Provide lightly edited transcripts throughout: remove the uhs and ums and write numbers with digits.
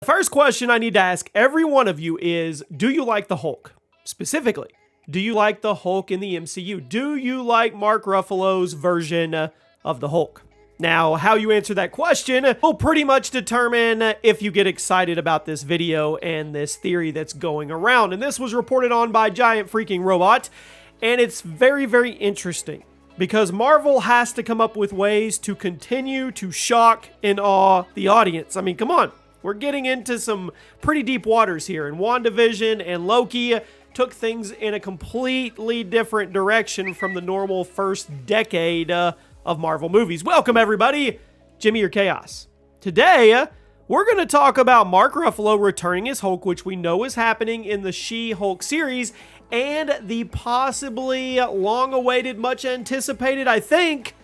The first question I need to ask every one of you is, do you like the Hulk? Specifically, do you like the Hulk in the MCU? Do you like Mark Ruffalo's version of the Hulk? Now, how you answer that question will pretty much determine if you get excited about this video and this theory that's going around. And this was reported on by Giant Freaking Robot, and it's very, very interesting because Marvel has to come up with ways to continue to shock and awe the audience. I mean, come on. We're getting into some pretty deep waters here, and Wandavision and Loki took things in a completely different direction from the normal first decade of Marvel movies. Welcome, everybody. Jimmy or Chaos. Today, we're going to talk about Mark Ruffalo returning as Hulk, which we know is happening in the She-Hulk series, and the possibly long-awaited, much-anticipated, I think,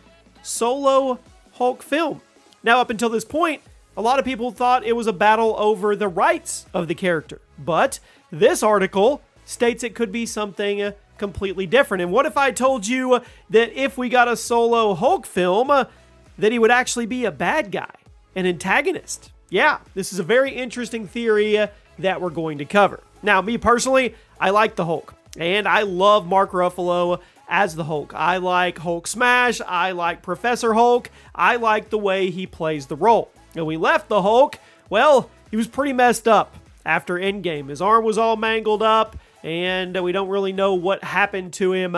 solo Hulk film. Now, up until this point, a lot of people thought it was a battle over the rights of the character, but this article states it could be something completely different. And what if I told you that if we got a solo Hulk film, that he would actually be a bad guy, an antagonist? Yeah, this is a very interesting theory that we're going to cover. Now, me personally, I like the Hulk, and I love Mark Ruffalo as the Hulk. I like Hulk Smash, I like Professor Hulk, I like the way he plays the role. And we left the Hulk, well, he was pretty messed up after Endgame. His arm was all mangled up, and we don't really know what happened to him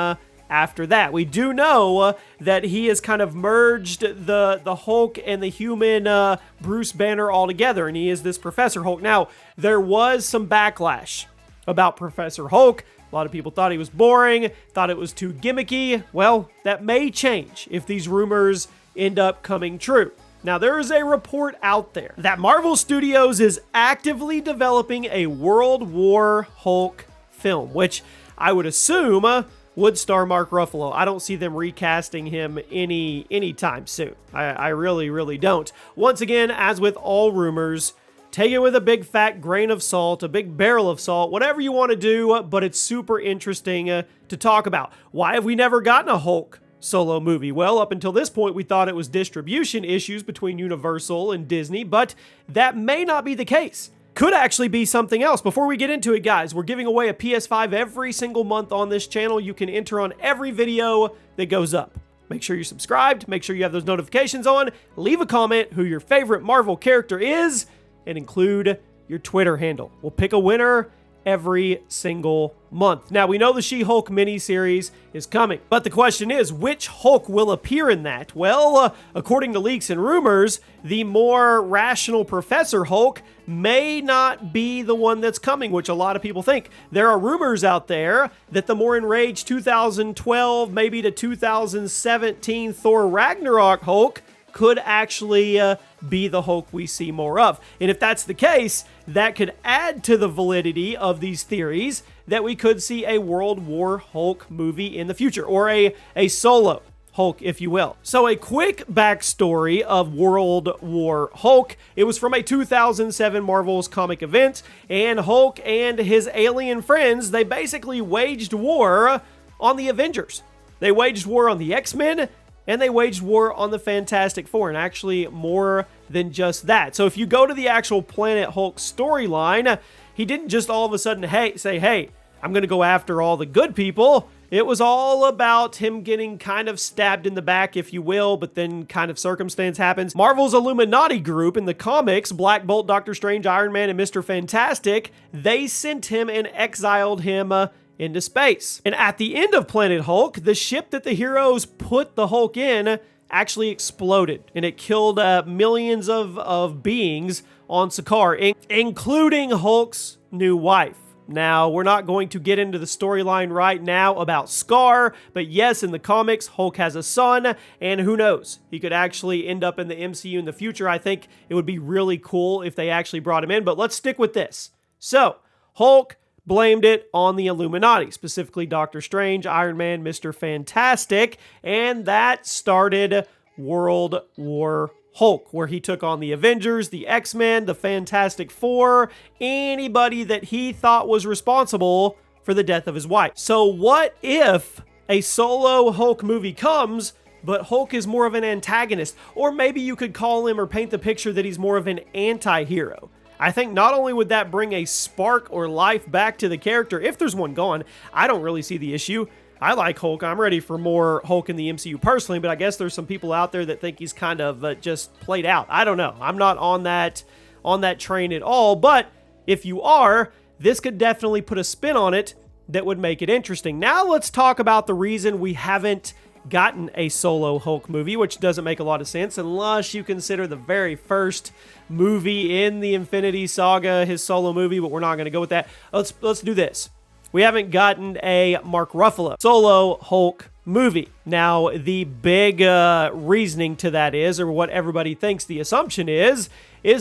after that. We do know that he has kind of merged the Hulk and the human Bruce Banner all together, and he is this Professor Hulk. Now, there was some backlash about Professor Hulk. A lot of people thought he was boring, thought it was too gimmicky. Well, that may change if these rumors end up coming true. Now, there is a report out there that Marvel Studios is actively developing a World War Hulk film, which I would assume would star Mark Ruffalo. I don't see them recasting him anytime soon. I really, really don't. Once again, as with all rumors, take it with a big fat grain of salt, a big barrel of salt, whatever you want to do, but it's super interesting to talk about. Why have we never gotten a Hulk solo movie? Well, up until this point, we thought it was distribution issues between Universal and Disney, but that may not be the case. Could actually be something else. Before we get into it, guys, we're giving away a PS5 every single month on this channel. You can enter on every video that goes up. Make sure you're subscribed, make sure you have those notifications on, leave a comment who your favorite Marvel character is, and include your Twitter handle. We'll pick a winner every single month. Now, we know the She-Hulk miniseries is coming, but the question is, which Hulk will appear in that? Well, according to leaks and rumors, the more rational Professor Hulk may not be the one that's coming, which a lot of people think. There are rumors out there that the more enraged 2012, maybe to 2017 Thor Ragnarok Hulk could actually be the Hulk we see more of. And if that's the case, that could add to the validity of these theories that we could see a World War Hulk movie in the future, or a solo Hulk, if you will. So a quick backstory of World War Hulk. It was from a 2007 Marvel's comic event, and Hulk and his alien friends, they basically waged war on the Avengers. They waged war on the X-Men, and they waged war on the Fantastic Four, and actually more than just that. So if you go to the actual Planet Hulk storyline, he didn't just all of a sudden say, hey, I'm going to go after all the good people. It was all about him getting kind of stabbed in the back, if you will, but then kind of circumstance happens. Marvel's Illuminati group in the comics, Black Bolt, Doctor Strange, Iron Man, and Mr. Fantastic, they sent him and exiled him into space. And at the end of Planet Hulk, the ship that the heroes put the Hulk in actually exploded, and it killed millions of beings on Skarr, including Hulk's new wife. Now, we're not going to get into the storyline right now about Skarr, but yes, in the comics, Hulk has a son, and who knows? He could actually end up in the MCU in the future. I think it would be really cool if they actually brought him in, but let's stick with this. So, Hulk blamed it on the Illuminati, specifically Doctor Strange, Iron Man, Mr. Fantastic, and that started World War Hulk, where he took on the Avengers, the X-Men, the Fantastic Four, anybody that he thought was responsible for the death of his wife. So what if a solo Hulk movie comes, but Hulk is more of an antagonist? Or maybe you could call him or paint the picture that he's more of an anti-hero. I think not only would that bring a spark or life back to the character, if there's one gone, I don't really see the issue. I like Hulk. I'm ready for more Hulk in the MCU personally, but I guess there's some people out there that think he's kind of just played out. I don't know. I'm not on that train at all, but if you are, this could definitely put a spin on it that would make it interesting. Now let's talk about the reason we haven't gotten a solo Hulk movie, which doesn't make a lot of sense unless you consider the very first movie in the Infinity Saga, his solo movie, but we're not going to go with that. Let's do this. We haven't gotten a Mark Ruffalo solo Hulk movie. Now, the big reasoning to that is, or what everybody thinks the assumption is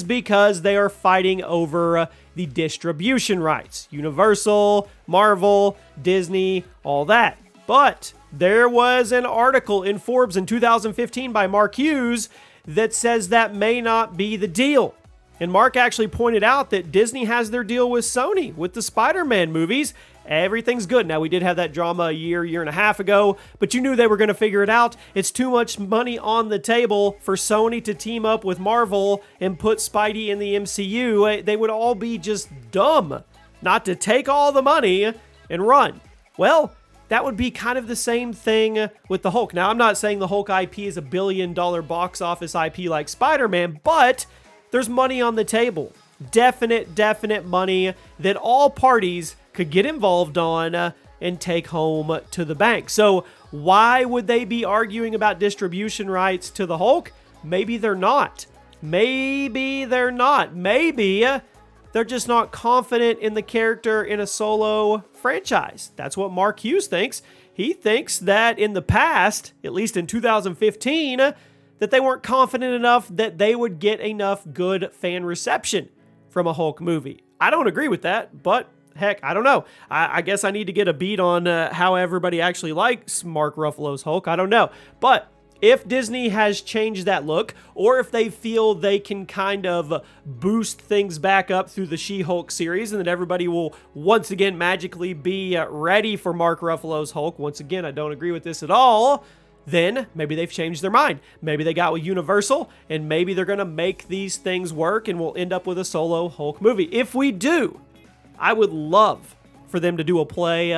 because they are fighting over the distribution rights. Universal, Marvel, Disney, all that. But there was an article in Forbes in 2015 by Mark Hughes that says that may not be the deal. And Mark actually pointed out that Disney has their deal with Sony with the Spider-Man movies. Everything's good. Now, we did have that drama a year and a half ago, but you knew they were going to figure it out. It's too much money on the table for Sony to team up with Marvel and put Spidey in the MCU. They would all be just dumb not to take all the money and run. Well, that would be kind of the same thing with the Hulk. Now, I'm not saying the Hulk IP is $1 billion box office IP like Spider-Man, but there's money on the table. Definite money that all parties could get involved on and take home to the bank. So why would they be arguing about distribution rights to the Hulk? Maybe they're not. Maybe they're not. Maybe they're just not confident in the character in a solo franchise. That's what Mark Hughes thinks. He thinks that in the past, at least in 2015, that they weren't confident enough that they would get enough good fan reception from a Hulk movie. I don't agree with that, but heck, I don't know. I guess I need to get a beat on how everybody actually likes Mark Ruffalo's Hulk. I don't know. But if Disney has changed that look, or if they feel they can kind of boost things back up through the She-Hulk series, and that everybody will once again magically be ready for Mark Ruffalo's Hulk, once again, I don't agree with this at all, then maybe they've changed their mind. Maybe they got with Universal, and maybe they're going to make these things work, and we'll end up with a solo Hulk movie. If we do, I would love for them to do a play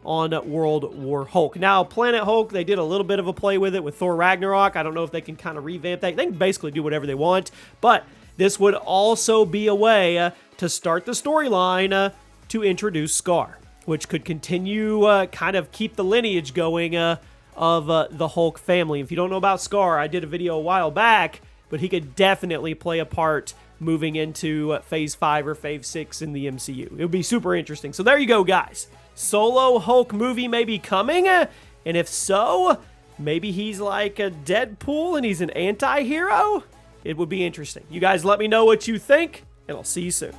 on World War Hulk. Now, Planet Hulk, they did a little bit of a play with it with Thor Ragnarok. I don't know if they can kind of revamp that. They can basically do whatever they want, but this would also be a way to start the storyline to introduce Skarr, which could continue kind of keep the lineage going of the Hulk family. If you don't know about Skarr, I did a video a while back, but he could definitely play a part moving into Phase 5 or Phase 6 in the MCU. It would be super interesting. So there you go, guys. Solo Hulk movie may be coming, and if so, maybe he's like a Deadpool and he's an anti-hero? It would be interesting. You guys let me know what you think, and I'll see you soon.